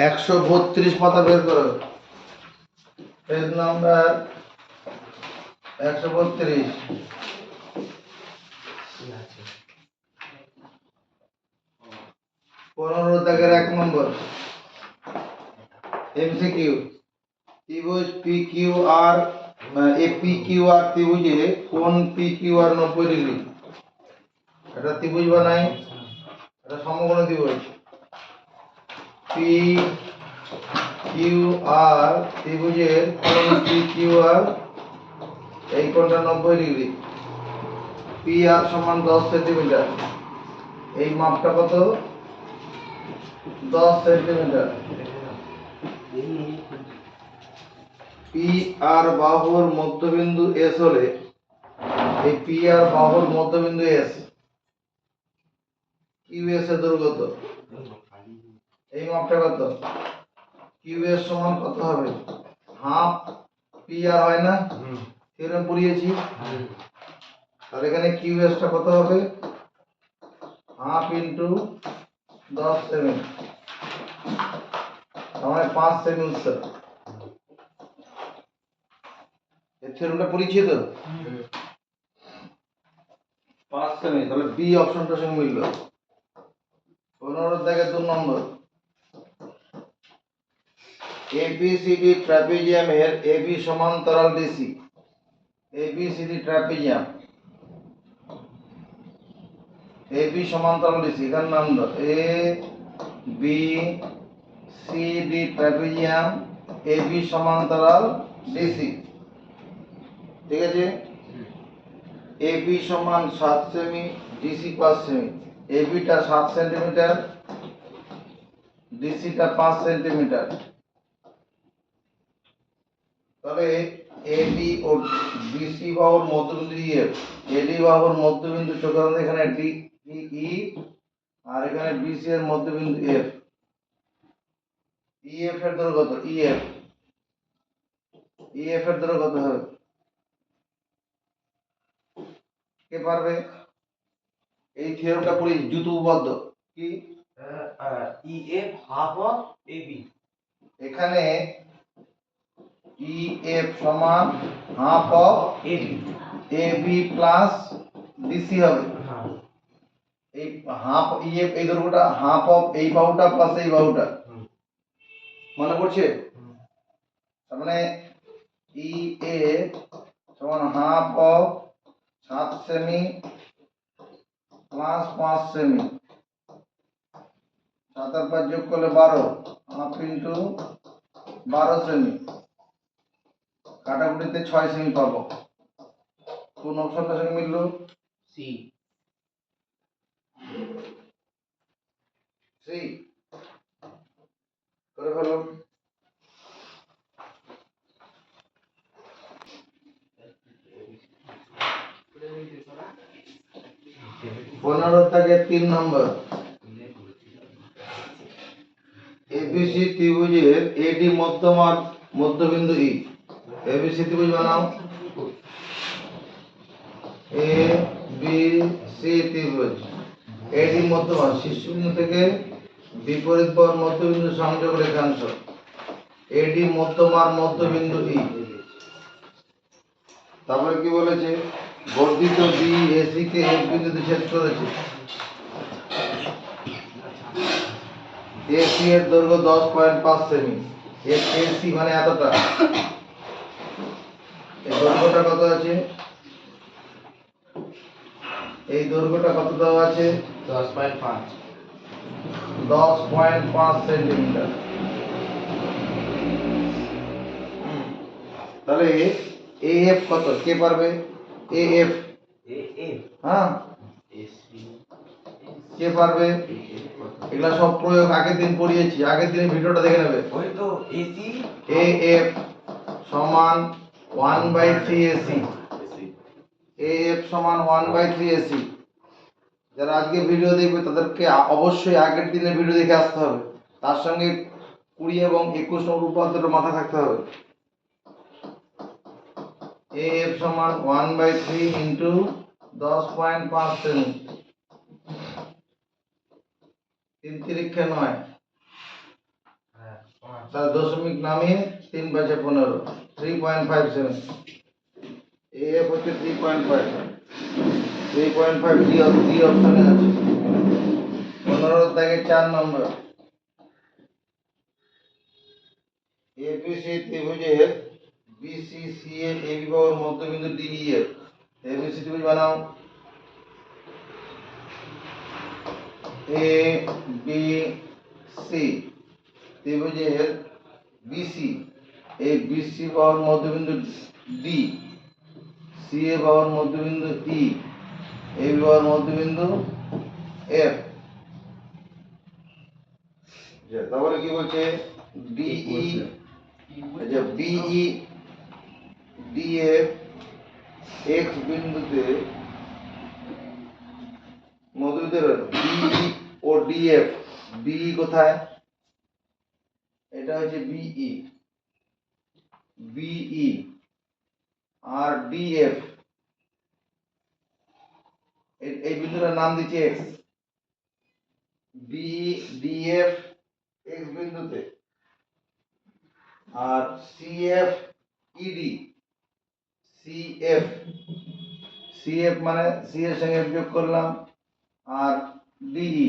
132 পাতা বের করো। Page number 132। 15 দাগের 1 নম্বর এমসিকিউ। ত্রিভুজ PQR PQR ত্রিভুজে কোণ PQR 90 ডিগ্রি। এটা ত্রিভুজ বানাই, এটা সমকোণ ত্রিভুজ। PQR ত্রিভুজের কোণ PQR, এই কোণটা 90 ডিগ্রি। PR সমান 10 সেন্টিমিটার। এই মাপটা কত? 10 সেন্টিমিটার। PR বাহুর মধ্যবিন্দু S হলে এই PR বাহুর মধ্যবিন্দু S, QS এর দৈর্ঘ্য কত? এই মাপটা কত? QS সমান কত হবে? হাফ PR হয় না? থিওরেম পড়িয়েছি। তাহলে এখানে QS টা কত হবে? হাফ ইনটু 10 সেমি, মানে 5 সেমি উচ্চতা। এই থিওরেমটা পড়িয়েছি তো? 5 সেমি। তাহলে বি অপশনটার সঙ্গে মিলল। 15 দাগে 2 নম্বর। ABCD ট্রাপিজিয়ামের AB সমান্তরাল DC। ABCD ট্রাপিজিয়াম, AB সমান্তরাল DC, এখানে নাম দাও ABCD ট্রাপিজিয়াম, AB সমান্তরাল DC। ঠিক আছে? AB সমান 7 সেমি, DC 5 সেমি। AB টা 7 সেন্টিমিটার, DC টা 5 সেন্টিমিটার। তাহলে AD ও BC বাহুর মধ্যবিন্দু EF, AD বাহুর মধ্যবিন্দু চোখান্ত এখানে DE, আর এখানে BC এর মধ্যবিন্দু F। EF এর দৈর্ঘ্য কত? EF এর দৈর্ঘ্য কত হবে? কে পারবে? এই থিওরেমটা পড়ি দ্রুত উপপাদ্য কি? EF half of AB। এখানে EF সমান half of AB plus BC হবে। এই হাফ EF, এই দৈর্ঘ্যটা হাফ অফ এই বাহুটা প্লাস এই বাহুটা। মনে পড়ছে? তার মানে EF সমান half of 7 semi plus 5 semi, 7 আর 5 যোগ করলে 12, হাফ ইন্টু 12 সেমি। কাটাকুটিতে 6 সেমি পাবো। কোন অপশনটার সঙ্গে মিলল? সি। করে ফেলো। 15 থেকে 3 নম্বর। ABC ত্রিভুজের AD মধ্যবিন্দু E। ABC ত্রিভুজ বানাও। ABC ত্রিভুজ, AD মধ্যমান, শীর্ষবিন্দু থেকে বিপরীত বাহুর মধ্যবিন্দু সংযোগ রেখাংশ। AD মধ্যবিন্দু E। তারপরে কি বলেছে? বর্ধিত BAC কে F বিন্দুতে ছেদ করেছে। AC এর দৈর্ঘ্য 10.5 সেমি। AC মানে এতটা। এই দৈর্ঘ্যটা কত আছে? এই দৈর্ঘ্যটা কত দেওয়া আছে? 10.5। 10.5 সেন্টিমিটার। তাহলে AF কত? কে পারবে? AF, হ্যাঁ, কে পারবে? এগুলা সব প্রয়োগ আগের দিন পড়িয়েছি, আগের দিনের ভিডিওটা দেখে নেবে। ওই তো AC AF সমান 1/3 AC। AF সমান 1/3 AC। যারা আজকে ভিডিও দেখবে তাদেরকে অবশ্যই আগের দিনের ভিডিও দেখে আসতে হবে, তার সঙ্গে 20 এবং 21 নম্বর উপপাদ্যটা মাথায় থাকতে হবে। AF সমান 1/3 ইন্টু 10.5 সেমি, 3 3 9, তাহলে দশমিক নামিয়ে 3 5 15 3.57 এফ হচ্ছে 3.5 ডি অপশনে আছে 15 থেকে 4 নম্বর এবিসি ত্রিভুজের বিসিসিএ এবি বাহুর মধ্যবিন্দু ডিইএফ এবিসি ত্রিভুজ বানাও এ বি সি ত্রিভুজের বিসি এই বিসি বাহুর মধ্যবিন্দু ডি সি এ বাহুর মধ্যবিন্দু ই এবি বাহুর মধ্যবিন্দু এফ তারপরে কি বলছে ডিই আচ্ছা বিই ডিএফ এক্স বিন্দুতে মধ্যবিন্দু বিই ও ডিএফ বিই কোথায় এটা হচ্ছে বিই বিই আর ডিএফ এই বিন্দুটার নাম দিচ্ছি এক্স বিই ডিএফ এক্স বিন্দুতে আর সিএফ ইডি সিএফ সিএফ মানে সি এর সঙ্গে যোগ করলাম আর ডিই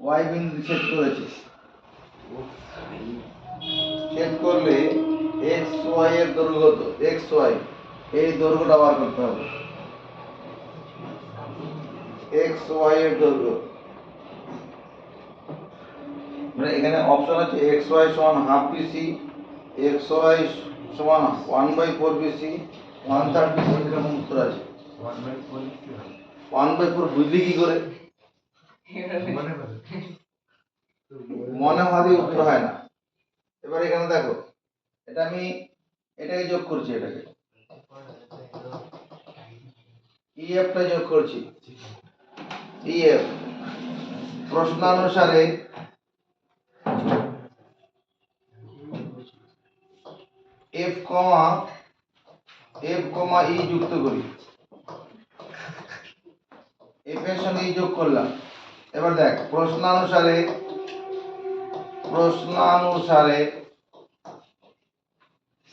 ওয়াই বিন্দু ছেদ করেছে ছেদ করলে এক্স ওয়াই এর দৈর্ঘ্য কত এক্স ওয়াই এই দৈর্ঘ্যটা বার করতে হবে এক্স ওয়াই এর দৈর্ঘ্য মানে এখানে অপশন আছে এক্স ওয়াই সমান হাফ বিসি এক্স ওয়াই সমান 1/4 বিসি 1/3 বিসি এরকম উত্তর আছে 1/4 বুঝলি কি করে মনে হয় উত্তর হয় না এবার এখানে দেখো এটা আমি এটাকে যোগ করছি এটাকে ইএফ টা যোগ করছি ইএফ প্রশ্নানুসারে এফ কমা ই যুক্ত করি এফ এর সঙ্গে ই যোগ করলাম এবার দেখ প্রশ্নানুসারে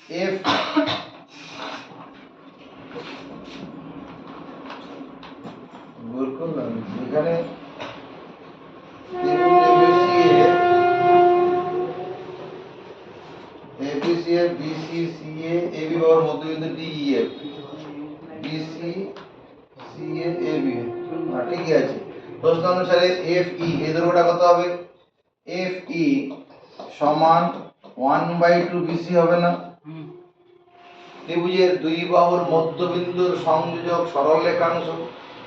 এফ ভুল করলাম এখানে এবিসি এর বিসিসিএ এবি বাহুর মধ্যবিন্দু ডিইএফ বিসি সিএ এবি ঠিকই আছে প্রশ্ন অনুসারে এফ ই এর দৈর্ঘ্যটা কত হবে এফ ই সমান 1/2 বিসি হবে না ত্রিভুজের দুই বাহুর মধ্যবিন্দুর সংযোজক সরলরেখাংশ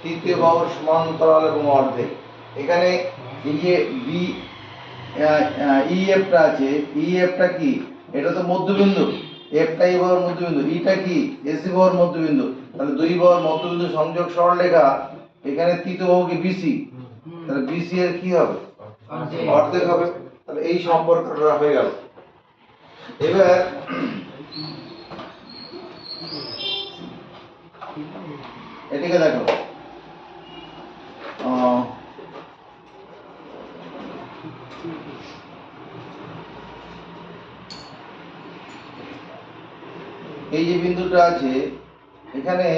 তৃতীয় বাহুর সমান্তরাল এবং অর্ধেক এখানে এই যে বি ইএফটা আছে ইএফটা কি এটা তো মধ্যবিন্দু এফটা এই বাহুর মধ্যবিন্দু ইটা কি এসি বাহুর মধ্যবিন্দু তাহলে দুই বাহুর মধ্যবিন্দু সংযোগ সরলরেখা এখানে তৃতীয় বাহু কি বিসি তাহলে বিসি এর কি হবে অর্ধেক হবে তাহলে এই সম্পর্কটা হয়ে গেল এবার এদিকে দেখো এই যে বিন্দুটা আছে এখানে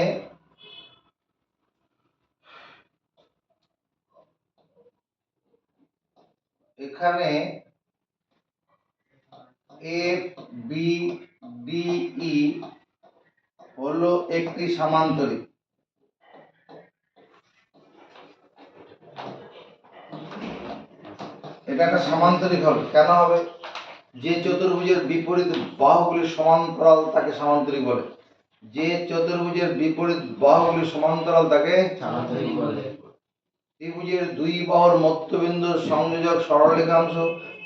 এফ বি ডি ই হলো একটি সামান্তরিক এটা একটা সামান্তরিক হবে কেন হবে যে চতুর্ভুজের বিপরীত বাহুগুলি সমান্তরাল তাকে সামান্তরিক বলে যে চতুর্ভুজের বিপরীত বাহুগুলি সমান্তরাল তাকে সামান্তরিক বলে ত্রিভুজের দুই বাহুর মধ্যবিন্দুর সংযোজক সরলরেখাংশ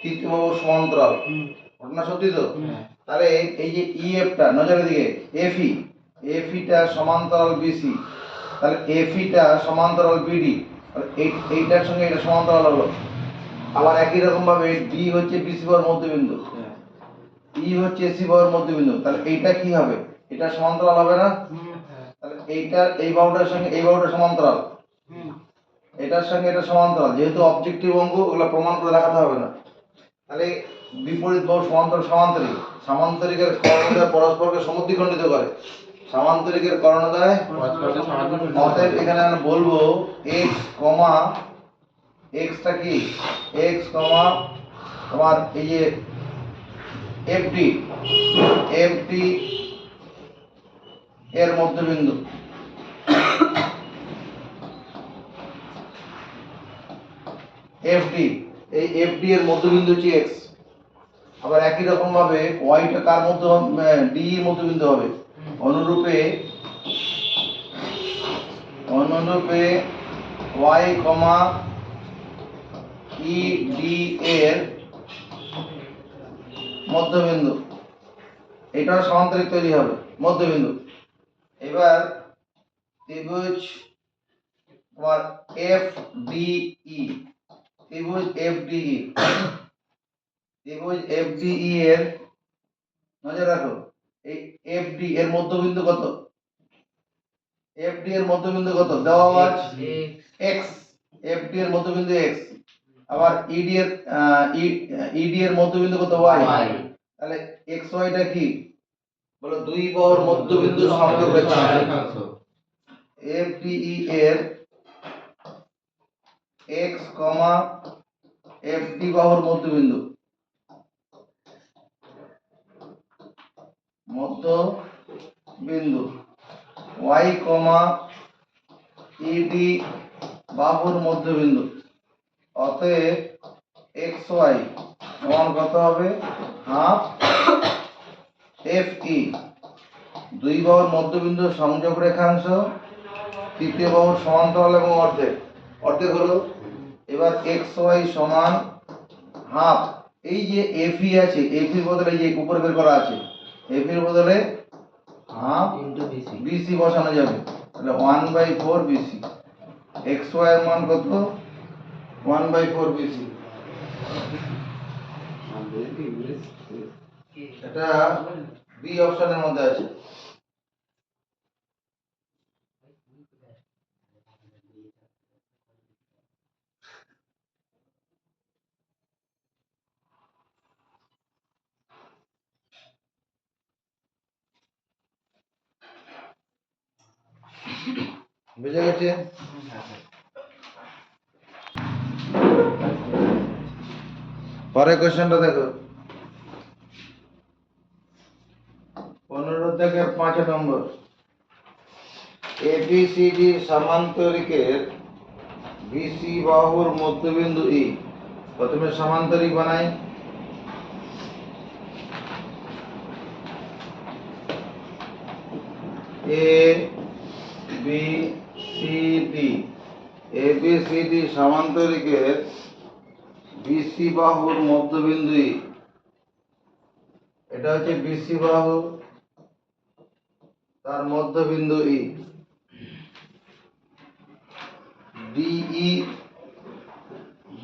তৃতীয় বাহুর সমান্তরাল ঘটনা সত্যি তো তাহলে এই যে ইএফটা নজরের দিকে এফইটা সমান্তরাল বিসি তাহলে এফইটা সমান্তরাল বিডি এইটার সঙ্গে এটা সমান্তরাল হলো আবার একই রকম ভাবে ডি হচ্ছে বিসি বাহুর মধ্যবিন্দু ই হচ্ছে এসি বাহুর মধ্যবিন্দু তাহলে এইটা কি হবে এটা সমান্তরাল হবে না তাহলে এইটার এই বাহুটার সঙ্গে এই বাহুটা সমান্তরাল এটার সঙ্গে এটা সমান্তরাল যেহেতু অবজেক্টিভ অঙ্ক ওগুলো প্রমাণ করে দেখাতে হবে না তাহলে বিপরীত বাহু সমান্তর সমান্তরিক, সামান্তরিকের কর্ণদ্বয় পরস্পরকে সমদ্বিখণ্ডিত করে, সামান্তরিকের কর্ণদ্বয় অতএব এখানে আমরা বলবো x কমা xটা কি x কমা তোমার এই যে FD এর মধ্যবিন্দু FD, এই FD এর মধ্যবিন্দু হচ্ছে x। আবার একই রকম ভাবে y টা কার মধ্যে D এর মধ্যবিন্দু হবে, অনুরূপে y কমা ED এর মধ্যবিন্দু, এটাও সমান্তরিক তৈরি হবে মধ্যবিন্দু। এবার ত্রিভুজ তোমার FDE, ত্রিভুজ FDE, ত্রিভুজ FDE এর নজর রাখো, এই FD এর মধ্যবিন্দু কত, FD এর মধ্যবিন্দু কত দেওয়া আছে x, FD এর মধ্যবিন্দু x। আবার ED এর মধ্যবিন্দু কত y, তাহলে xy টা কি বলো, দুই বাহুর মধ্যবিন্দু সংযোগ রেখাংশ। FDE এর x, FD বাহুর মধ্যবিন্দু y, ED বাহুর মধ্যবিন্দু। অতএব xy সমান কত হবে, হাফ FE, দুই বাহুর মধ্যবিন্দু সংযোগ রেখাংশ, তৃতীয় বাহুর সমান্তরাল এবং অর্ধেক, অর্ধেক হলো। এবার xy সমান হাফ, এই যে FE আছে, FE এর বদলে এই যে উপরে বের করা আছে, FE এর বদলে হাফ BC বসানো যাবে, তাহলে 1/4 BC। xy এর মান কত, 1/4 BC। এটা বি অপশনের মধ্যে আছে। বুঝে গেছে? পরের কোশ্চেনটা দেখো, 15 থেকে 5 নম্বর। ABCD সমান্তরিকের BC বাহুর মধ্যবিন্দু E। প্রথমে সমান্তরিক বানাই, ABCD সমান্তরিকের BC বাহুর মধ্যবিন্দু E। এটা হচ্ছে BC বাহু, তার মধ্যবিন্দু E।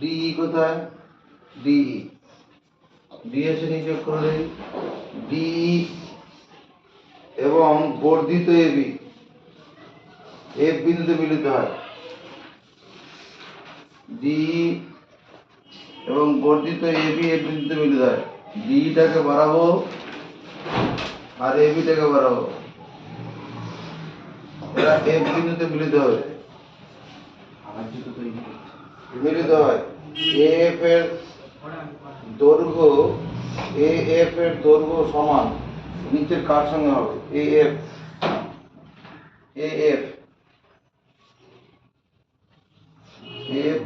DE কোথায়, DE এসে নিচে করে DE এবং বর্ধিত AB F বিন্দুতে মিলিত হয়। DE এবং বর্ধিত AB F বিন্দুতে মিলিত হয়। DE টাকে বাড়াবো আর AB টাকে বাড়াবো, এরা F বিন্দুতে মিলিত হবে, মিলিত হয়। AF এর দৈর্ঘ্য সমান নিচের কার সঙ্গে হবে, AF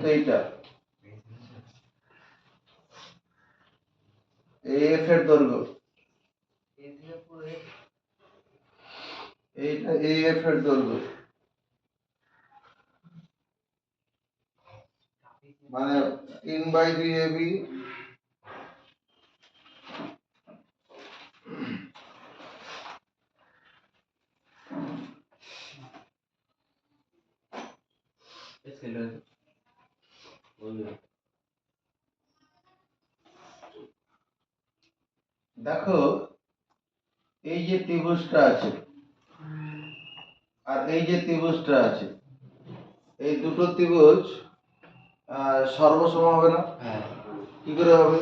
তো এইটা AF এর দৈর্ঘ্য, এইটা AF এর দৈর্ঘ্য, মানে 3/2 AB দেখো এই যে ত্রিভুজটা আছে আর এই যে ত্রিভুজটা আছে, এই দুটো ত্রিভুজ সর্বসম হবে না? কি করে হবে,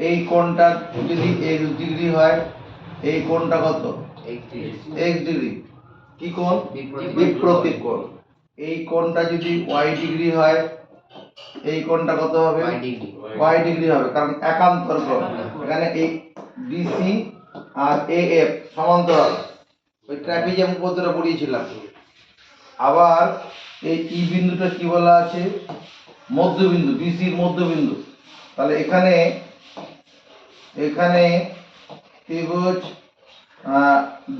এই কোণটা যদি x ডিগ্রি হয়, এই কোণটা কত? x degree. কি কোণ? বিপরীত কোণ। এই কোণটা যদি y ডিগ্রি হয়, এই কোণটা কত হবে? y ডিগ্রি হবে, কারণ একান্তর কোণ। এখানে এই BC আর AF সমান্তরাল, ওই ট্রাপিজিয়াম পদ্ধতিটা পড়িয়েছিলাম। আবার এই ই বিন্দুটা কি বলা আছে? মধ্যবিন্দু, BC এর মধ্যবিন্দু। তাহলে এখানে ত্রিভুজ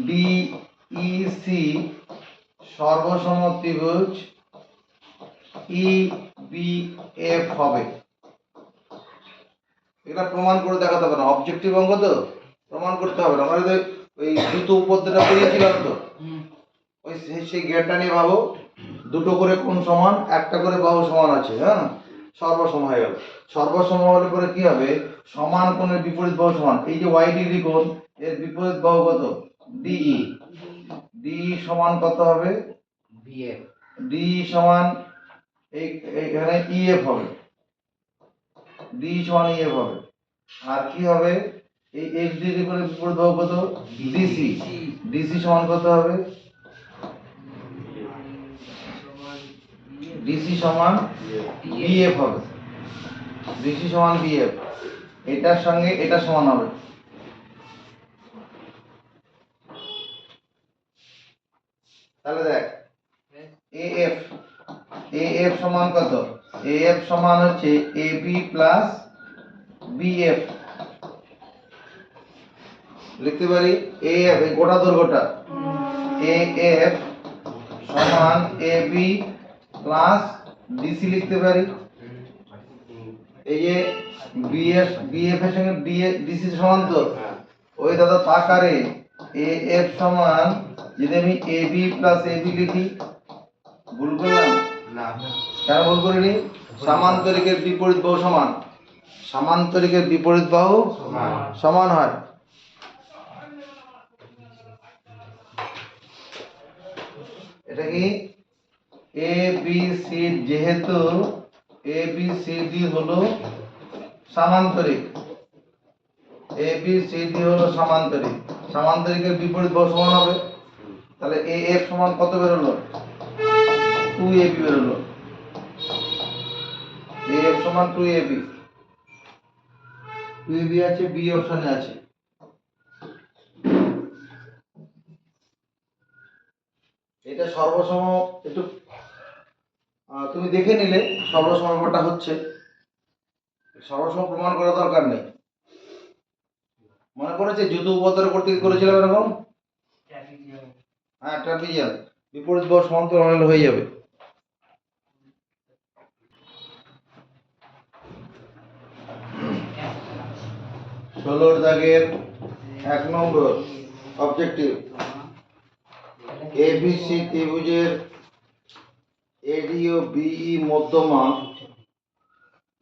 DEC সর্বসম ত্রিভুজ EBF হবে। এটা প্রমাণ করে দেখাতে হবে না, অবজেক্টিভ অঙ্ক তো প্রমাণ করতে হবে না। আমরা যদি ওই দ্রুত উপপাদ্যটা পড়িয়েছিলাম তো, ওই সেই জ্ঞানটা নিয়ে ভাবো। দুটো করে কোণ সমান, একটা করে বাহু সমান আছে, হ্যাঁ, সর্বসম হয়ে গেল। সর্বসম হলে পরে কি হবে? সমান কোণের বিপরীত বাহু সমান। এই যে y ডিগ্রি কোণ, এর বিপরীত বাহু কত? DE। DE সমান কত হবে? DE সমান এখানে EF হবে। DE সমান EF হবে। আর কি হবে? এই x ডিগ্রি কোণের বিপরীত বাহু কত? DC। DC সমান কত হবে? DC সমান BF হবে। DC সমান BF। এটার সঙ্গে এটা সমান হবে। তাহলে দেখ, AF সমান কত? AF সমান হচ্ছে AB প্লাস BF। লিখতে পারি AF, এই গোটা দৈর্ঘ্যটা AF সমান AB প্লাস DC লিখতে পারি। এই যে BF এর সঙ্গে DC সমান তো, ওই দাদা আকারে AF সমান, যদি আমি AB প্লাস AB লিখি, ভুল করলাম না? কেন ভুল করিনি? সামান্তরিকের বিপরীত বাহু সমান। সামান্তরিকের বিপরীত বাহু সমান হয়। এটা কি ABC, যেহেতু ABCD হলো সামান্তরিক, ABCD হলো সামান্তরিক, সামান্তরিকের বিপরীত বাহু সমান হবে। তাহলে AF সমান কত বেরোলো? 2AB বেরোলো। AF সমান 2AB। 2AB আছে, বি অপশনে আছে। এটা সর্বসম, একটু তুমি দেখে নিলে সর্বসম ব্যাপারটা হচ্ছে। সর্বসম প্রমাণ করার দরকার নেই। মনে করেছে যুদ্ধ উপদ্রব করতে করেছিলাম এরকম, হ্যাঁ, ট্রাপিজিয়াম বিপরীত বাহু সমান্তরাল হলে হয়ে যাবে। ষোলোর দাগের 1 নম্বর অবজেক্টিভ, ABC ত্রিভুজের AD ও BE মধ্যমা,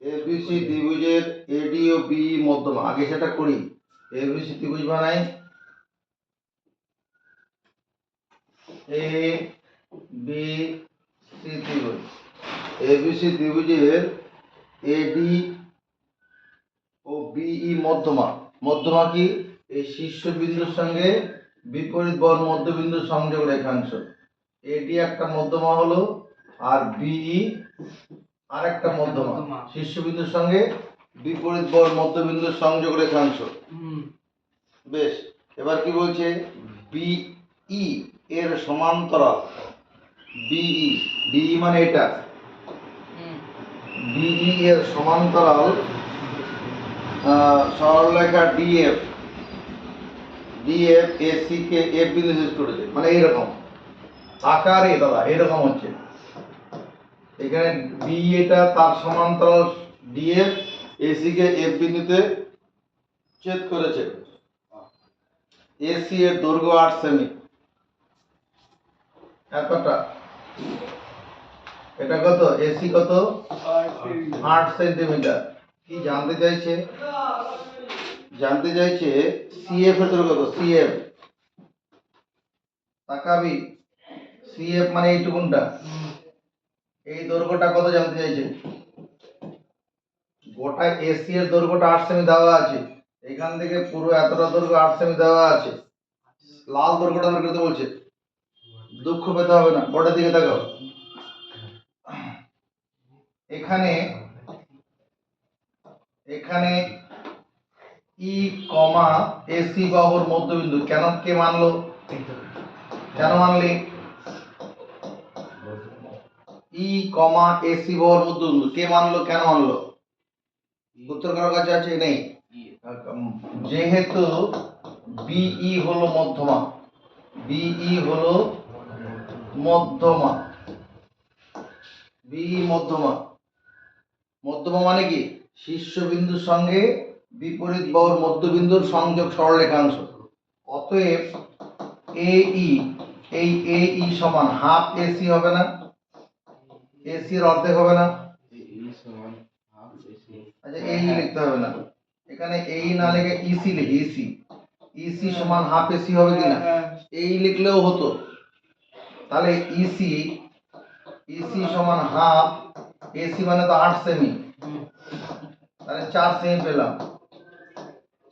ABC ত্রিভুজের AD ও BE মধ্যমা। আগে সেটা করি। ABC ত্রিভুজ বানাই, ABC ত্রিভুজ। ABC ত্রিভুজের AD ও BE মধ্যমা। মধ্যমা কি? এই শীর্ষবিন্দুর সঙ্গে বিপরীত বাহুর মধ্যবিন্দুর সংযোগ রেখাংশ। AD একটা মধ্যমা হলো, আর BE আরেকটা মধ্যমা, শীর্ষবিন্দুর সঙ্গে বিপরীত বাহুর মধ্যবিন্দুর সংযোগ রেখাংশ। বেশ, এবার কি বলছে? BE এর সমান্তরাল, BE মানে এটা, BE এর সমান্তরাল সরলরেখা DF AC কে F বিন্দু শেষ করেছে, মানে এইরকম আকারে দাদা, এরকম হচ্ছে। এখানে BE এটা তার সমান্তরাল DF AC কে F বিন্দুতে ছেদ করেছে। AC এর দৈর্ঘ্য 8 সেমি, এতটা। এটা কত? AC কত? 8 সেন্টিমিটার। কি জানতে চাইছে? জানতে চাইছে CF এর দৈর্ঘ্য কত? CF তাকাবি, CF মানে এইটুকুনটা, এই দৈর্ঘ্যটা কত জানতে চাইছে। গোটা এসি এর দৈর্ঘ্যটা 8 সেমি দেওয়া আছে, এখান থেকে পুরো এতটা দৈর্ঘ্য 8 সেমি দেওয়া আছে। লাল দৈর্ঘ্যটা বের করতে বলছে, দুঃখ পেতে হবে না, বোর্ডের দিকে তাকাও। এখানে এখানে ই কমা এসি বাহুর মধ্যবিন্দু কেন কে মানলো, কেন মানলি? ই কমা এসি বাহুর মধ্যবিন্দু কে মানলো, কেন মানলো? উত্তর কারো কাছে আছে? নেই। যেহেতু বিই হলো মধ্যমা, বিই হলো মধ্যমা, বিই মধ্যমা। মধ্যমা মানে কি? শীর্ষবিন্দুর সঙ্গে বিপরীত বাহুর মধ্যবিন্দুর সংযোগ সরলরেখাংশ। অতএব এই সমান হাফ এসি হবে না? এসি এর অর্ধেক হবে না? আচ্ছা এই লিখতে হবে না, এখানে এই না লিখে ইসি লিখি, ইসি ইসি সমান হাফ এসি হবে কিনা? এই লিখলেও হতো। তাহলে ইসি ইসি সমান হাফ এসি মানে তো 8 সেমি, তাহলে 4 সেমি পেলাম।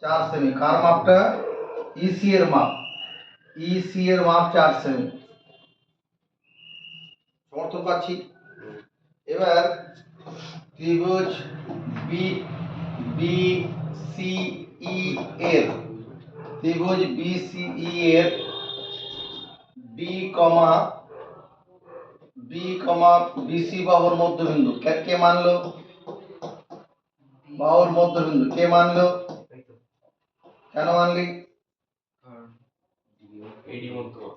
4 সেমি কার মাপটা? ইসি এর মাপ, ইসি এর মাপ 4 সেমি। সমর্থন পাচ্ছি। এবার ত্রিভুজ বি বি সি ই এর, ত্রিভুজ বি সি ই এর বি কমা বিসি বাহুর মধ্যবিন্দু কে মানলো? বাহুর মধ্যবিন্দু কে মানলো? কেন মানলি?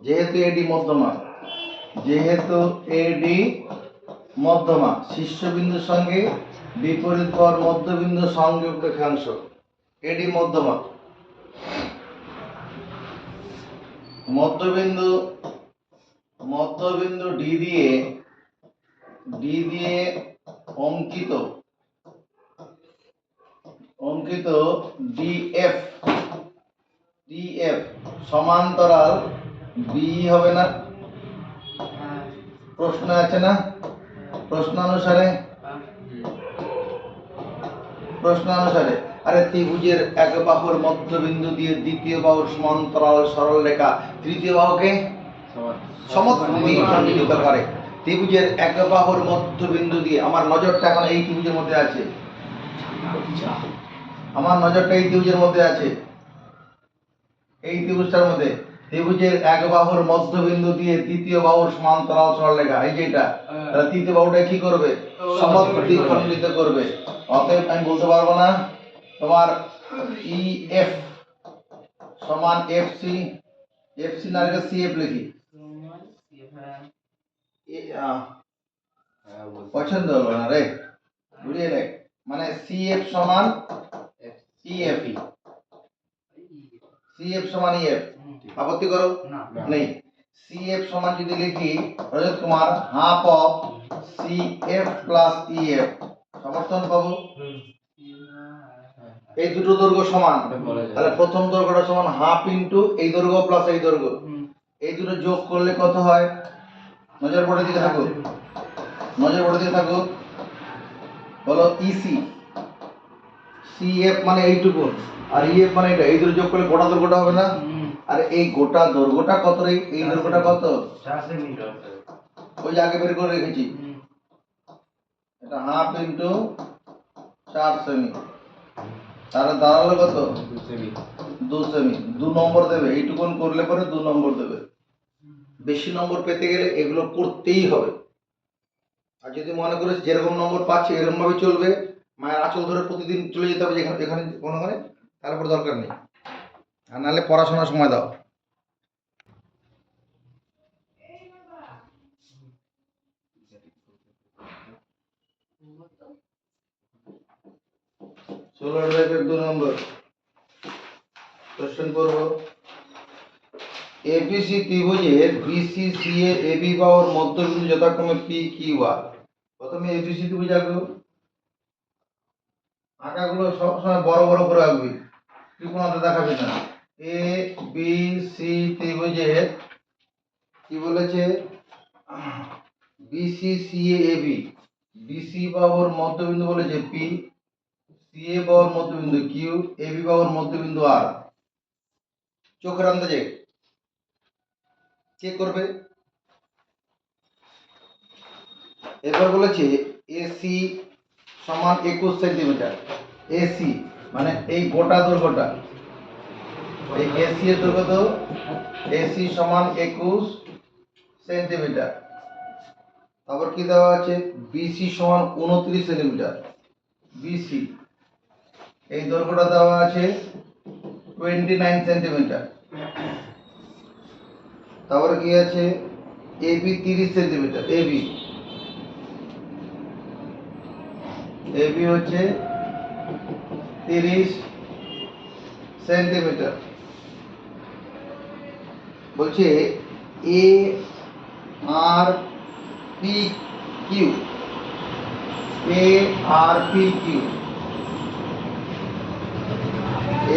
যেহেতু এডি মধ্যমা, যেহেতু এডি মধ্যমা, শীর্ষবিন্দুর সঙ্গে বিপরীত বাহুর মধ্যবিন্দু সংযোগ রেখাংশ, এডি মধ্যমা। মধ্যবিন্দু মধ্যবিন্দু ডি দিয়ে অঙ্কিত ডিএফ সমান্তরাল বি হবে না? প্রশ্ন আছে না? প্রশ্নানুসারে আরে ত্রিভুজের এক বাহুর মধ্যবিন্দু দিয়ে দ্বিতীয় বাহুর সমান্তরাল সরল রেখা তৃতীয় বাহুকে সমদ্বিখণ্ডিত করে। ত্রিভুজের এক বাহুর মধ্যবিন্দু দিয়ে, আমার নজরটা এখন এই ত্রিভুজের মধ্যে আছে, আমার নজরটা এই ত্রিভুজের মধ্যে আছে, এই ত্রিভুজটার মধ্যে। ত্রিভুজের এক বাহুর মধ্যবিন্দু দিয়ে তৃতীয় বাহুর সমান্তরাল সরলরেখা, এই যে এটা, তাহলে তৃতীয় বাহুটা কি করবে? সমদ্বিখণ্ডিত করবে। অতএব আমি বলতে পারবো না তোমার ই এফ সমান এফসি, এফসি না লিখে সিএফ লিখি, পছন্দ হলো না রে, ঘুরিয়ে লেখ, মানে সিএফ সমান ইএফ, সিএফ সমান ইএফ। আপত্তি করো? নেই। সিএফ সমান যদি লিখি Rajat Kumar half of CF plus EF, সমর্থন পাবো। এই দুটো দৈর্ঘ্য সমান, তাহলে প্রথম দৈর্ঘ্যটা সমান হাফ ইনটু এই দৈর্ঘ্য প্লাস এই দৈর্ঘ্য, এই দুটো যোগ করলে কত হয়? নজর বোর্ডের দিকে থাকো, নজর বোর্ডের দিকে থাকো, বলো ইসি, সিএফ মানে এইটুকু আর ইএফ মানে এটা, এই দুটো যোগ করলে গোটা দৈর্ঘ্যটা হবে না? আর এই গোটা দৈর্ঘ্যটা কত রে? এই দৈর্ঘ্যটা কত? 4 সেমি। ওই যে আগে বের করে রেখেছি, এটা হাফ ইনটু 4 সেমি, তাহলে দাঁড়ালো কত? 2 সেমি। 2 নম্বর দেবে, এইটুকুন করলে পরে 2 নম্বর দেবে। বেশি নম্বর পেতে গেলে এগুলো করতেই হবে। আর যদি মনে করিস যেরকম নম্বর পাচ্ছে এরকম ভাবে চলবে, মায়ের আঁচল ধরে প্রতিদিন চলে যেতে হবে যেখানে এখানে কোনো মানে, তারপর দরকার নেই। আর নাহলে পড়াশোনার সময় দাও। ষোলো 2 নম্বর কোশ্চেন করব। এবিসি ত্রিভুজের বিসি সি এ এবি বাহুর মধ্যবিন্দু যথাক্রমে পি কিউ আর। প্রথমে এবিসি ত্রিভুজ আঁকবো, আঁকাগুলো সবসময় বড় বড় করে আঁকবি, ত্রিকোণাতে দেখাবি না। এ বি সি ত্রিভুজের কি বলেছে? BC C A AB, BC বাহুর মধ্যবিন্দু বলেছে পি, সিএ বাহুর মধ্যবিন্দু কিউ, এবি বাহুর মধ্যবিন্দু আর। চোখের আন্দাজে কে করবে? এবার বলেছে এসি সমান 21 সেন্টিমিটার। এসি মানে এই গোটা দৈর্ঘ্যটা, এই এসি এর দৈর্ঘ্য তো এসি সমান 21 সেন্টিমিটার। তারপর কি দেওয়া আছে? বিসি সমান 29 সেন্টিমিটার। বিসি এই দৈর্ঘ্যটা দেওয়া আছে 29 সেন্টিমিটার। তারপরে কি আছে? AB 30 centimetre. এবি এবি হচ্ছে 30 সেন্টিমিটার। বলছে এ আর পি কিউ, এ আর পি কিউ,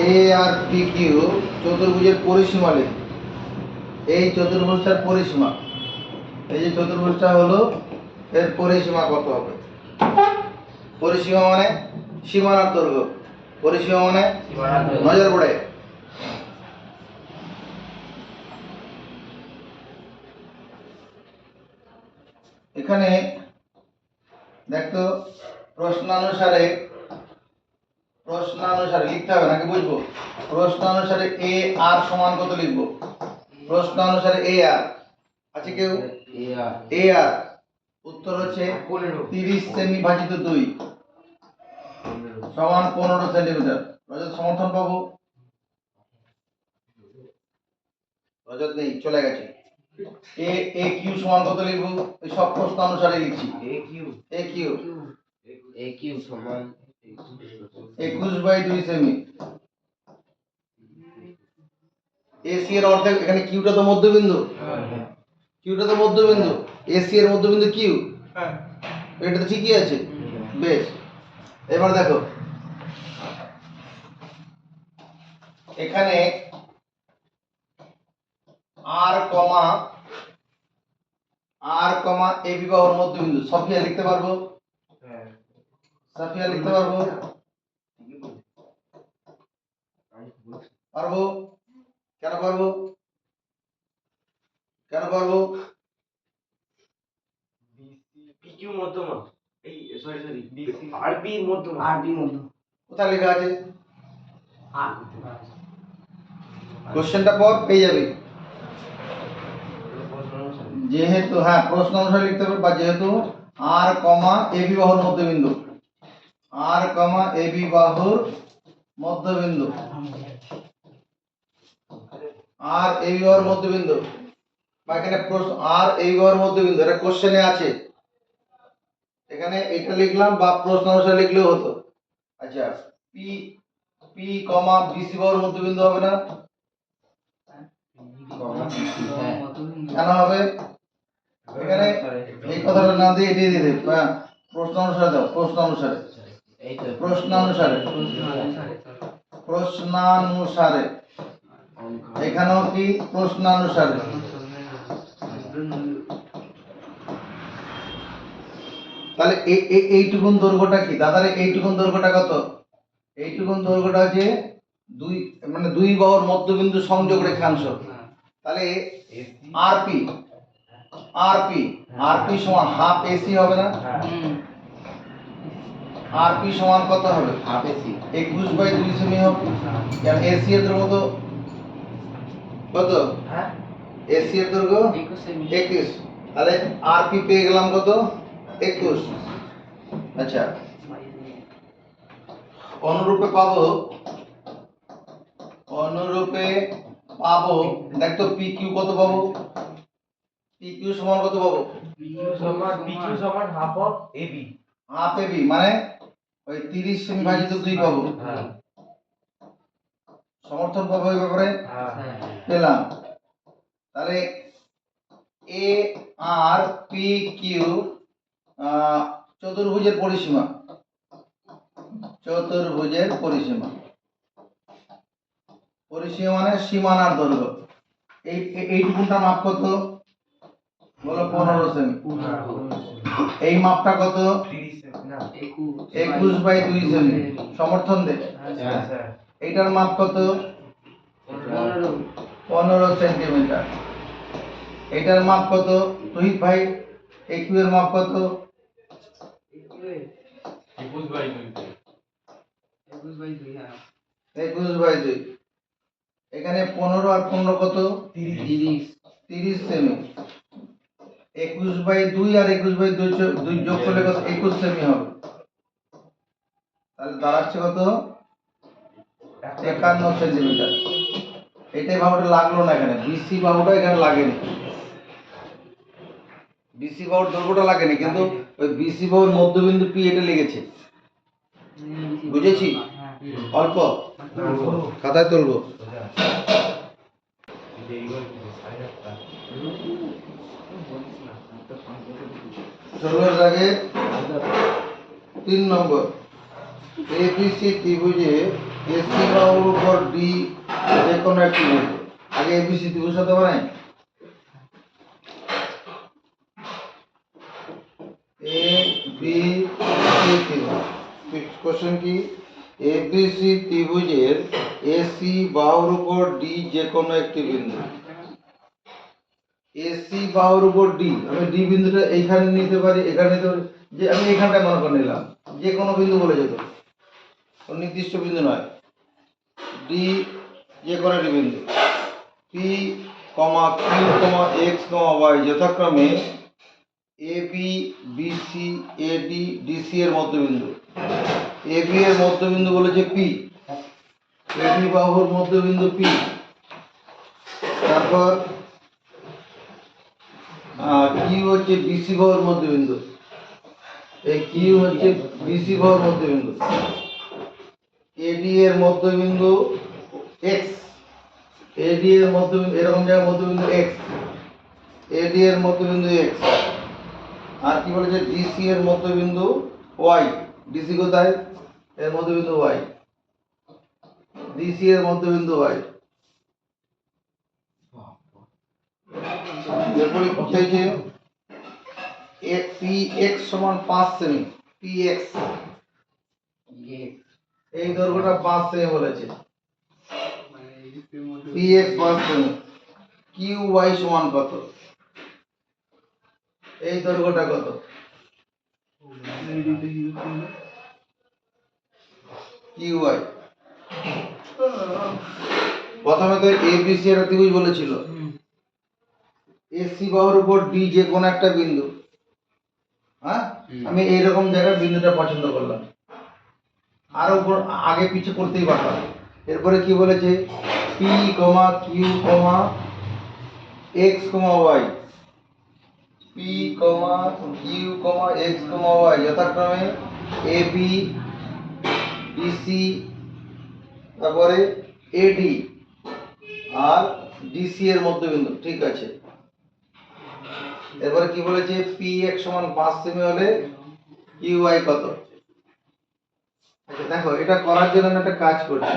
এ আর পি কিউ চতুর্ভুজের পরিসীমা লিখ। এই চতুর্ভুজটার পরিসীমা, এই যে চতুর্ভুজটা হলো, এর পরিসীমা কত হবে? পরিসীমা মানে সীমানার দৈর্ঘ্য, পরিসীমা মানে সীমানার দৈর্ঘ্য। নজর পড়ে। এখানে দেখতো প্রশ্নানুসারে লিখতে হবে নাকি বুঝবো? প্রশ্নানুসারে এ আর সমান কত লিখবো? প্রশ্নানুসারে এ আর আছে কেউ? এ আর উত্তর হচ্ছে 30 সেমি ভাজিত 2 সমান 15 সেন্টিমিটার। রজত সমর্থন পাবো? রজত নেই, চলে গেছে। এ এ কিউ সমান কত লিখবো? এই সব প্রশ্নানুসারে লিখছি। এ কিউ সমান 21/2 সেমি। এসি এর অর্ধেক, এখানে কিউটা তো মধ্যবিন্দু, কিউটা তো মধ্যবিন্দু, এসি এর মধ্যবিন্দু কিউ, এটা তো ঠিকই আছে। বেশ, এবার দেখো এখানে আর কমা এবি বাহুর মধ্যবিন্দু সফিয়া লিখতে পারবো? সাফিয়া লিখতে পারবো? পারবো? কেন পারবো? কেন পারবো? পিকিউ মধ্যমা, এই সরি বিসি আরবি মধ্যমা, কোথায় লেখা আছে? কোশ্চেনটা পর পেয়ে যাবে। যেহেতু হ্যাঁ প্রশ্ন অনুসারে লিখতে হবে, বা যেহেতু আর কমা এবি বাহুর মধ্যবিন্দু, আর কমা এবি বাহুর মধ্যবিন্দু, আর এবি বাহুর মধ্যবিন্দু, বা এখানে প্রশ্ন আর এবি বাহুর মধ্যবিন্দু, এটা কোশ্চেনে আছে। এখানে এটা লিখলাম বা প্রশ্ন অনুসারে লিখলেও হতো। আচ্ছা, পি পি কমা বিসি বাহুর মধ্যবিন্দু হবে না? কেন হবে? এখানে এই কথাটা না দিয়ে এটি দিয়ে দেব। হ্যাঁ, প্রশ্ন অনুসারে দাও, প্রশ্ন অনুসারে, প্রশ্নানুসারে এখানেও কি প্রশ্নানুসারে। তাহলে এইটুকুন দৈর্ঘ্যটা কি দাদারে? এইটুকুন দৈর্ঘ্যটা কত? এইটুকুন দৈর্ঘ্যটা হচ্ছে দুই, মানে দুই বাহুর মধ্যবিন্দু সংযোগ রেখাংশ। তাহলে আরপি আরপি আরপি সমান হাফ এসি হবে না? আরপি সমান কত হবে? হাফ এসি 21/2 সেমি হবে। কারণ এসি এর দৈর্ঘ্য কত? হ্যাঁ এসি এর দৈর্ঘ্য 21। তাহলে আরপি পেয়ে গেলাম কত? 21। আচ্ছা, অনুরূপে পাবো দেখ তো পি কিউ কত পাবো? পি কিউ সমান কত পাবো? পিকিউ সমান half of AB, half AB মানে ওই 30 সেমি ভাজিত 2 পাবো। হ্যাঁ সমর্থন পাবো এই ব্যাপারে? হ্যাঁ পেলাম। তাহলে এ আর পি কিউ চতুর্ভুজের পরিসীমা, চতুর্ভুজের পরিসীমা, পরিসীমা মানে সীমানার দৈর্ঘ্য। এইটুকুনটা মাপ কত বলো? 15 সেমি। এই মাপটা কত? 30 সেমি 21/2 সেমি সমর্থন দে। হ্যাঁ স্যার। এইটার মাপ কত? 15 সেন্টিমিটার। এটার মাপ কত রোহিত ভাই? এই কিউ এর মাপ কত? 21/2। এখানে 15 আর 15 কত? 30 সেমি। 21/2 আর 21/2 যোগ করলে কত? 21 সেমি হবে। তাহলে দাঁড়াচ্ছে কত? 51 সেন্টিমিটার। এটাই বাহুটা লাগলো না এখানে, বিসি বাহুটা এখানে লাগেনি। বিসি বাহুর দৈর্ঘ্যটা লাগেনি, কিন্তু ওই বিসি বাহুর মধ্যবিন্দু পি এটা লেগেছে। বুঝেছি? অল্প খাতায় তুলবো। ষোলোর দাগে 3 নম্বর, এবিসি ত্রিভুজে এসি বাহুর উপর ডি যে কোনো একটি বিন্দু। আগে এবিসি ত্রিভুজ হতে পারে এ বি সি ত্রিভুজ। কোশ্চেন কি? এবিসি ত্রিভুজের এসি বাহুর উপর ডি যে কোনো একটি বিন্দু। এসি বাহুর উপর ডি, আমি ডি বিন্দুটা এইখানে নিতে পারি, এখানে নিতে পারি, যে আমি এখানটা মনে করে নিলাম, যে কোনো বিন্দু বলে যেত, কোনো নির্দিষ্ট বিন্দু নয়। ডি যে কোনো একটি বিন্দু, পি কমা কিউ কমা এক্স কমা ওয়াই যথাক্রমে A B BC eddy DC এর মধ্যবিন্দু। এ বি এর মধ্যবিন্দু বলেছে পি, এবি বাহুর মধ্যবিন্দু পি। তারপর কিউ হচ্ছে বিসি বাহুর মধ্যবিন্দু, এই কিউ হচ্ছে বিসি বাহুর মধ্যবিন্দু। এডি এর মধ্যবিন্দু এক্স, এডি এর মধ্যবিন্দু এরকম জায়গায় মধ্যবিন্দু এক্স, এডি এর মধ্যবিন্দু এক্স। আর কি বলেছে? ডিসি এর মধ্যবিন্দু ওয়াই। ডিসি কোথায়? এর মধ্যবিন্দু ওয়াই, ডিসি এর মধ্যবিন্দু ওয়াই। এরপরে কি চাইছে? পি এক্স সমান 5 সেমি। পি এক্স, এই দৈর্ঘ্যটা 5 সেমি বলেছে। পি এক্স 5 সেমি। কিউ ওয়াই সমান কত? এই দৈর্ঘ্যটা কত? Q Y. প্রথমে তো এবিসি একটা ত্রিভুজ বলেছিল, এসি বাহুর উপর ডি যে কোনো একটা বিন্দু। হ্যাঁ, আমি এইরকম জায়গায় বিন্দুটা পছন্দ করলাম, আরো আগে পিছে করতেই পারতাম। এরপরে কি বলেছে? পি কমা কিউ কমা এক্স কমা ওয়াই, পি কমা কিউ কমা এক্স কমা ওয়াই যথাক্রমে এ বি ডিসি, তারপরে এডি আর ডিসি এর মধ্যবিন্দু। ঠিক আছে, এরপরে কি বলেছে? পি এক্স সমান 5 সেমি হলে কিউ ওয়াই কত? আচ্ছা দেখো, এটা করার জন্য আমি একটা কাজ করছি।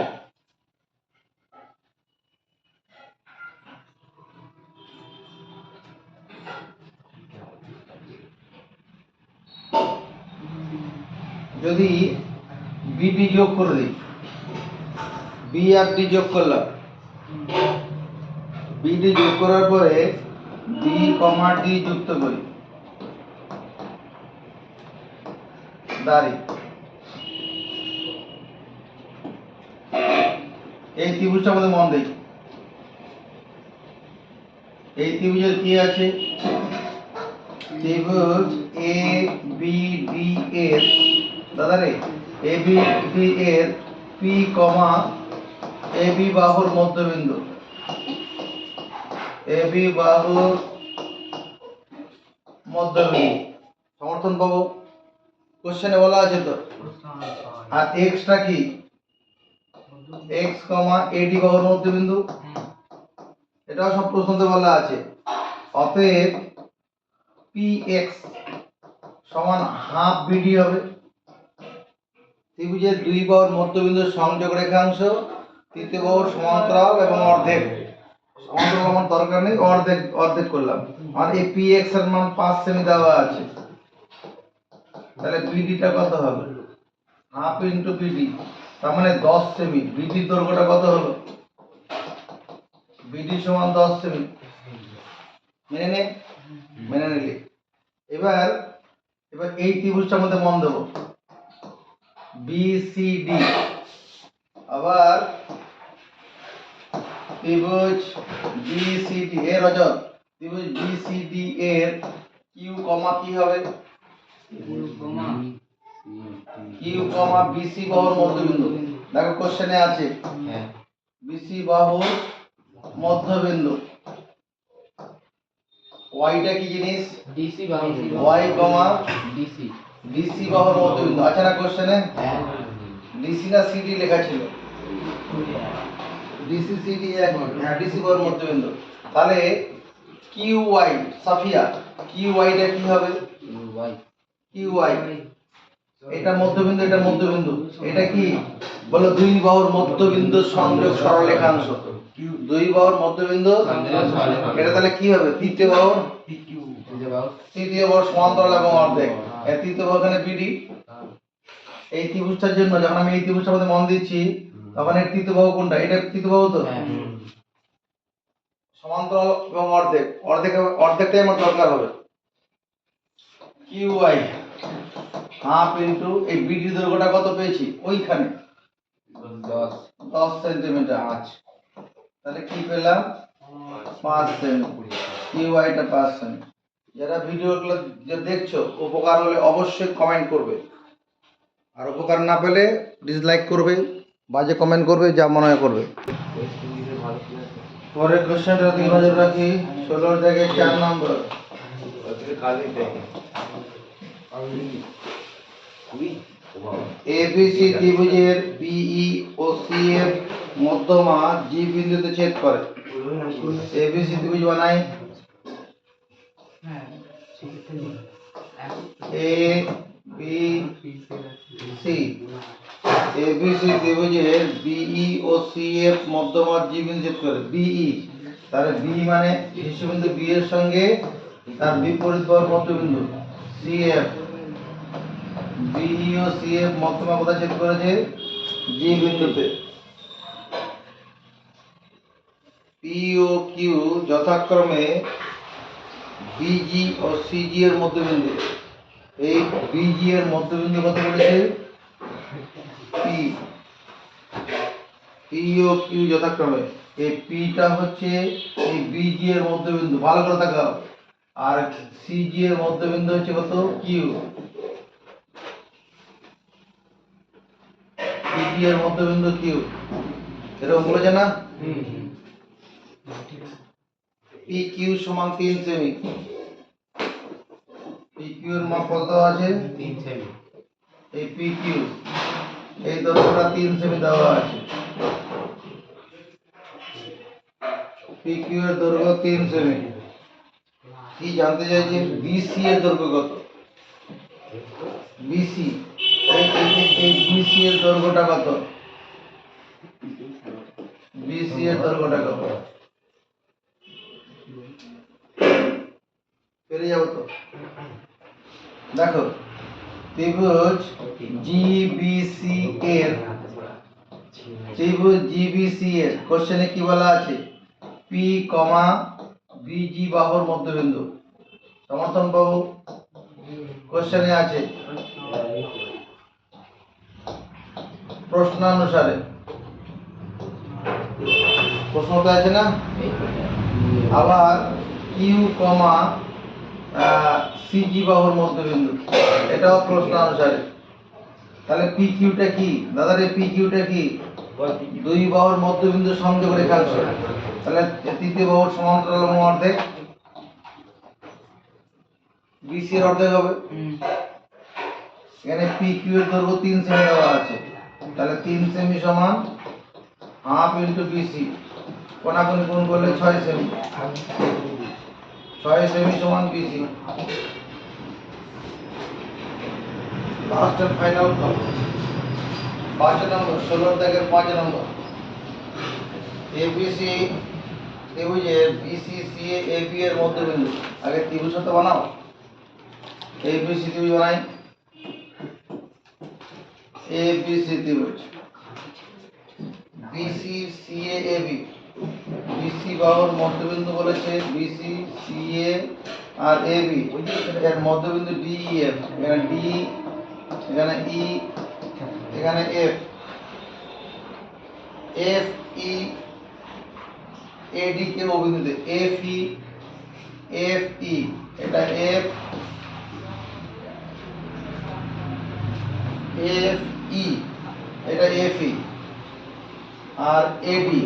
যদি বিডি যোগ করে দিই, বি আর ডি যোগ করলাম, বিডি যোগ করার পরে ডি কমা ডি যুক্ত করি, দাঁড়ি। এই ত্রিভুজটার মধ্যে মন দেই, এই ত্রিভুজের কি আছে? ত্রিভুজ এ বি ডি এর, দাদা রে, এ বি ডি এর পি কমা এ বি বাহুর মধ্যবিন্দু, এ বি বাহুর মধ্যবিন্দু সমর্থন পাবো। কোশ্চেনে বলা আছে তো। আর এক্সটা কি? এক্স কমা এডি বাহুর মধ্যবিন্দু, এটাও সব প্রশ্নতে বলা আছে। অতএব পি এক্স সমান হাফ বিডি হবে। ত্রিভুজের দুই বাহুর মধ্যবিন্দুর সংযোগ রেখাংশ তৃতীয় বাহুর সমান্তরাল এবং অর্ধেক। সমান্তরাল আমার দরকার নেই, অর্ধেক অর্ধেক করলাম। আর এই পি এক্স এর মান 5 সেমি দেওয়া আছে। তাহলে বিডিটা কত হবে হাফ ইন্টু বিডি, তার মানে 10 সেমি। বিডির দৈর্ঘ্যটা কত হলো বিডি সমান 10 সেমি। মেনে নে, মেনে নিলি। এবার এবার এই ত্রিভুজটার মধ্যে মন দেবো বিসিডি। আবার ত্রিভুজ বিসিডি এর রজত, ত্রিভুজ বিসিডি এর কিউ কমা কি হবে কিউ কমা বিসি বাহুর মধ্যবিন্দু। দেখো কোশ্চেনে আছে বিসি বাহুর মধ্যবিন্দু। ওয়াইটা কি জিনিস ডিসি বাহু ওয়াই কমা ডিসি ডিসি বাহুর মধ্যবিন্দু আছে না কোশ্চেনে? ডিসি না সিডি লেখা ছিল? ডিসি সিডি একই, হ্যাঁ ডিসি বাহুর মধ্যবিন্দু। তাহলে কিউ ওয়াই সাফিয়া, কিউ ওয়াইটা কি হবে ওয়াই কিউ ওয়াই, এটা মধ্যবিন্দু এটা মধ্যবিন্দু, এটা কি বলো দুই বাহুর মধ্যবিন্দু সংযোগ সরলরেখাংশ। দুই বাহুর মধ্যবিন্দু এটা তাহলে কি হবে তৃতীয় বাহুর তৃতীয় বাহুর সমান্তরাল এবং অর্ধেক। এই তৃতীয় বাহু এখানে বিডি। এই ত্রিভুজটার জন্য যখন আমি এই ত্রিভুজটার মধ্যে মন দিচ্ছি তখন এর তৃতীয় বাহু কোনটা? এটা তৃতীয় বাহু তো সমান্তরাল এবং অর্ধেক, অর্ধেকটাই আমার দরকার হবে। কিউ ওয়াই হাফ ইন্টু এই বিডি দৈর্ঘ্যটা কত পেয়েছি ওইখানে 10 সেন্টিমিটার। তাহলে কি পেলাম 5 সেমি। Q ওয়াইটা 5 semi. যারা ভিডিওগুলো যে দেখছো উপকার হলে অবশ্যই কমেন্ট করবে, আর উপকার না পেলে ডিসলাইক করবে, বাজে কমেন্ট করবে, যা মনে হয় করবে। পরের কোশ্চেনটা দিকে নজর রাখি 16 থেকে 4 নম্বর। এবিসি ত্রিভুজের বিই ও সিএফ মধ্যমা জি বিন্দুতে ছেদ করে। এবিসি ত্রিভুজ বানাই এ বি সি। এবিসি ত্রিভুজের বিই ও সিএফ মধ্যমা জি বিন্দু ছেদ করে। বিই তাহলে বি মানে শীর্ষবিন্দু বি এর সঙ্গে তার বিপরীত বাহুর মধ্যবিন্দু সিএফ। বিই ও সিএফ মধ্যমা কোথায় ছেদ করেছে? জি বিন্দুতে। পি ও কিউ যথাক্রমে বিজি ও সিজি এর মধ্যবিন্দু। এই বিজি এর মধ্যবিন্দু কত বলেছে? পি। পি ও কিউ যথাক্রমে, এই পিটা হচ্ছে এই বিজি এর মধ্যবিন্দু, ভালো করে তাকাও। আর সিজি এর মধ্যবিন্দু হচ্ছে কত? কিউ। সিজি এর মধ্যবিন্দু কিউ, এরকম বলেছে না? পি কিউ সমান 3 সেমি। পি কিউ এর মান কত আছে? 3 সেমি। এই পি কিউ এই দৈর্ঘ্যটা 3 সেমি দেওয়া আছে। পি কিউ এর দৈর্ঘ্য 3 সেমি। কি জানতে চাইছে? বিসি এর দৈর্ঘ্য কত? বিসি এই বিসি এর দৈর্ঘ্যটা কত? বিসি এর দৈর্ঘ্যটা কত? পেরে যাবো তো? দেখো ত্রিভুজ জিবিসি এর ত্রিভুজ জিবিসি এর কোশ্চেনে কি বলা আছে? পি কমা বিজি বাহুর মধ্যবিন্দু। সমর্থন বাবু কোশ্চেনে আছে প্রশ্নানুসারে, প্রশ্নটা আছে না? আবার কিউ কমা সিজি বাহুর মধ্যবিন্দু, এটাও প্রশ্নানুসারে। তাহলে পি কিউটা কি দাদা রে? পি কিউটা কি? দুই বাহুর মধ্যবিন্দু সংযোগ রেখাংশ। তাহলে তৃতীয় বাহুর সমান্তরাল এবং অর্ধেক, বিসি এর অর্ধেক হবে। এখানে পি কিউ এর দৈর্ঘ্য 3 সেমি দেওয়া আছে, তাহলে 3 সেমি সমান হাফ ইন্টু বিসি, কোনাকুনি গুণ করলে 6 সেমি। 6 সেমি সমান বিসি। লাস্ট এন্ড ফাইনাল 5 নম্বর 16 থেকে 5 নম্বর। এবিসি ত্রিভুজের বিসি সি এবি এর মধ্যবিন্দু। আগে ত্রিভুজটা বানাও। এবিসি ত্রিভুজ বানাই এ বি সি ত্রিভুজ বিসি সিএ এবি বিসি বাহুর মধ্যবিন্দু বলেছে বিসি সিএ আর এবি এর মধ্যবিন্দু ডিইএফ এখানে ডি এখানে ই এখানে এফ এফ ই এডি কে ও বিন্দুতে এফ ই এটা এফ ই এটা এফ ই আর এডি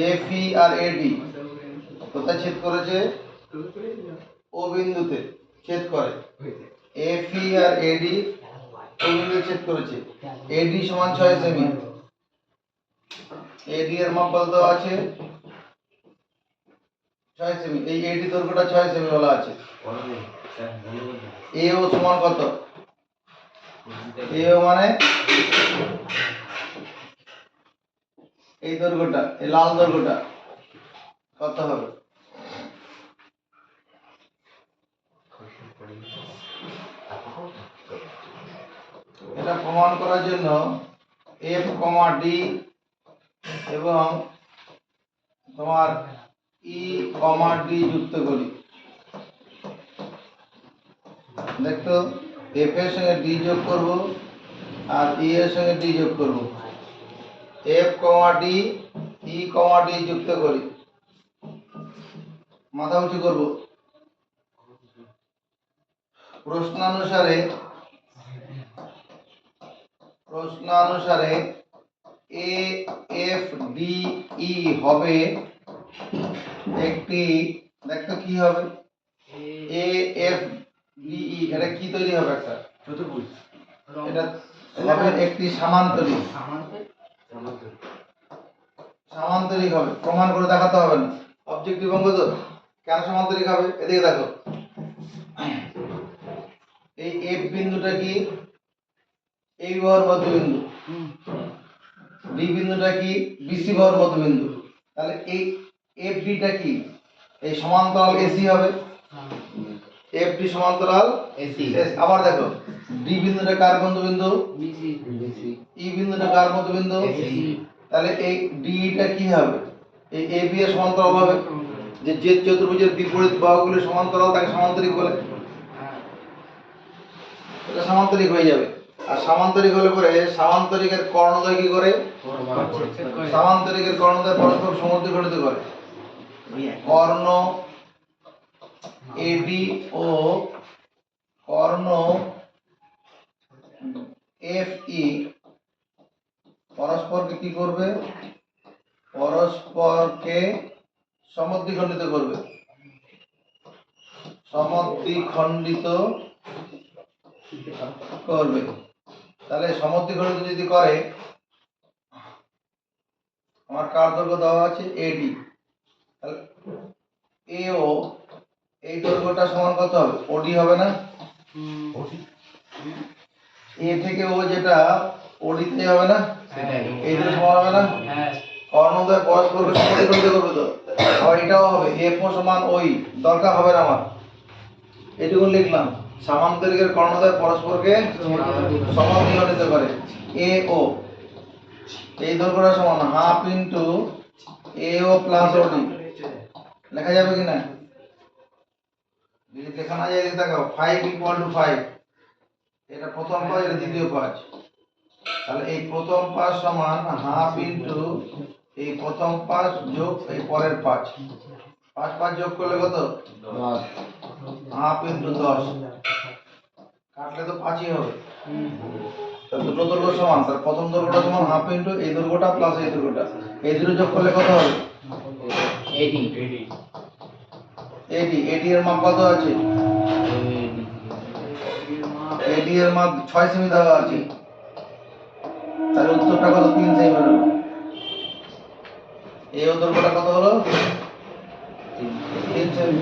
এফ ই আর এডি কোথায় ছেদ করেছে ও বিন্দুতে ছেদ করে এফ ই আর এডি ও বিন্দুতে ছেদ করেছে এডি সমান 6 সেমি এডি এর মাপ কত দেওয়া আছে 6 সেমি এই এডি দৈর্ঘ্যটা 6 সেমি বলা আছে এও সমান কত এও মানে এই দৈর্ঘ্যটা এই লাল দৈর্ঘ্যটা কত হবে এটা প্রমাণ করার জন্য এফ ডি এবং তোমার ই ডি যুক্ত করি দেখো এফ এর সঙ্গে ডি যোগ করব আর ই এর সঙ্গে ডি যোগ করব এফ ডি ই ডি যুক্ত করি মাথা উঁচু করব প্রশ্নানুসারে এ এফ ডি ই হবে একটি দেখো কি হবে এ এফ ডি ই এটা কি তৈরি হবে একটা চতুর্ভুজ এটা হবে একটি সামান্তরিক সামান্তরিক হবে প্রমাণ করে দেখাতে হবে না অবজেক্টিভ অঙ্ক তো কেন সামান্তরিক হবে এদিকে দেখো এই এফ বিন্দুটা কি এই বাহুর মধ্যবিন্দু ডি বিন্দুটা কি বিসি বাহুর মধ্যবিন্দু তাহলে এই এফ ডিটা কি এই সমান্তরাল এসি হবে এফ ডি সমান্তরাল এসি আবার দেখো ডি বিন্দুটা কার মধ্যবিন্দু বিসি বিসি ই বিন্দুটা কার মধ্যবিন্দু এসি তাহলে এই ডিটা কি হবে এই এ বি এর সমান্তরাল হবে যে চতুর্ভুজের বিপরীত বাহুগুলো সমান্তরাল তাকে সামান্তরিক বলে এটা সামান্তরিক হয়ে যাবে আর সামান্তরিক হলে পরে সামান্তরিকের কর্ণদ্বয় কি করে সামান্তরিকের কর্ণদ্বয় পরস্পর সমদ্বিখণ্ডিত করে কর্ণ এডি ও কর্ণ এফ ই পরস্পরকে কি করবে পরস্পরকে সমদ্বিখণ্ডিত করবে সমদ্বিখণ্ডিত করবে তাহলে সমদ্বিখণ্ডিত যদি করে আমার কার দৈর্ঘ্য দেওয়া আছে এডি তাহলে এও এই দৈর্ঘ্যটা সমান কত হবে ওডি হবে না এ থেকে ও যেটা ওডিতে হবে না সেটাই এই দুটো সমান হবে না হ্যাঁ কর্ণদ্বয় পরস্পরকে সমদ্বিখণ্ডিত করবে তো আর এটাও হবে এফ ও সমান ওই দরকার হবে না আমার এটুকু লিখলাম সামান্তরিকের কর্ণদ্বয় পরস্পরকে সমদ্বিখণ্ডিত করে এ ও এই দৈর্ঘ্যটা সমান half into a O plus ওডি লেখা যাবে কি না যদি লেখা না যায় দেখো 5 ইকুয়াল টু 5 এটা প্রথম পাঁচ এটা দ্বিতীয় পাঁচ তাহলে এই প্রথম পাঁচ সমান হাফ ইনটু এই প্রথম পাঁচ যোগ এই পরের পাঁচ পাঁচ পাঁচ যোগ করলে কত 10 হাফ ইনটু 10 কাটলে তো 5ই হবে তাহলে দুটো দৈর্ঘ্য সমান তার প্রথম দৈর্ঘ্যটা সমান হাফ ইনটু এই দৈর্ঘ্যটা প্লাস এই দৈর্ঘ্যটা এই দুটো যোগ করলে কত হবে এডি এডি এর মান কত আছে এডি এর মান 6 সেমি দেওয়া আছে তাহলে উত্তরটা কত 3 সেমি হলো এই দৈর্ঘ্যটা কত হলো 3 সেমি